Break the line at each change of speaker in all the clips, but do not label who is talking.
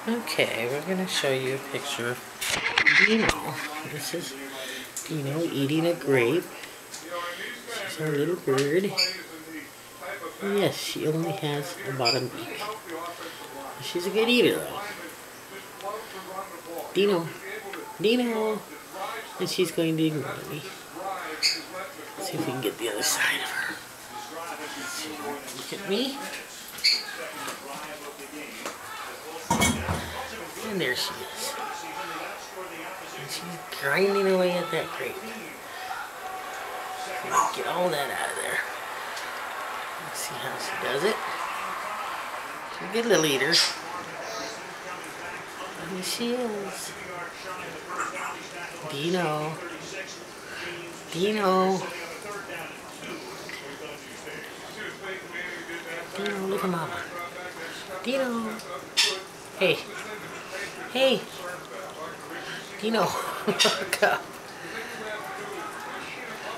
Okay, we're going to show you a picture of Dino. This is Dino eating a grape. She's our little bird. Yes, she only has a bottom beak. She's a good eater though. Dino. Dino. And she's going to ignore me. Let's see if we can get the other side of her. Look at me. And there she is. And she's grinding away at that grape. Get all that out of there. Let's see how she does it. She's a good little eater. And she is. Dino. Dino. Dino, look at Mama. Dino. Hey. Hey. Dino. Look up.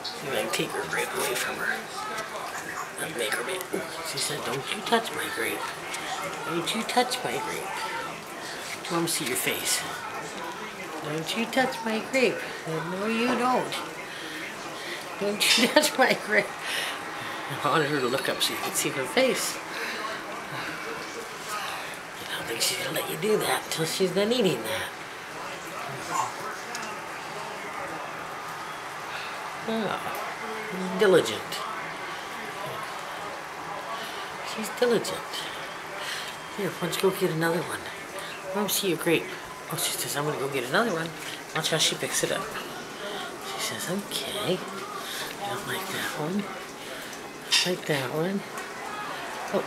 See if I can take her grape away from her. Not make her make. She said, don't you touch my grape. Don't you touch my grape. Let me see your face. Don't you touch my grape. No, you don't. Don't you touch my grape. I wanted her to look up so you could see her face. I don't think she's going to let you do that until she's done eating that. Oh, diligent. She's diligent. Here, why don't you go get another one? Let me see your grape. Oh, she says, I'm going to go get another one. Watch how she picks it up. She says, okay. I don't like that one. I like that one. Oh,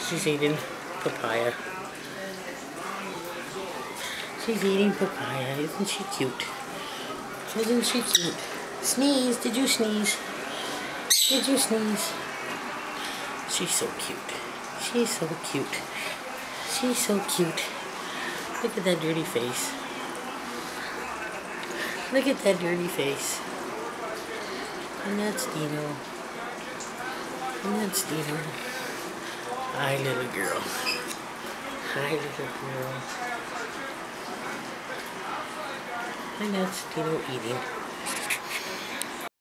she's eating papaya. She's eating papaya. Isn't she cute? Isn't she cute? Sneeze. Did you sneeze? Did you sneeze? She's so cute. She's so cute. She's so cute. Look at that dirty face. Look at that dirty face. And that's Dino. And that's Dino. Hi, little girl. Hi, little girl. And that's Dino eating.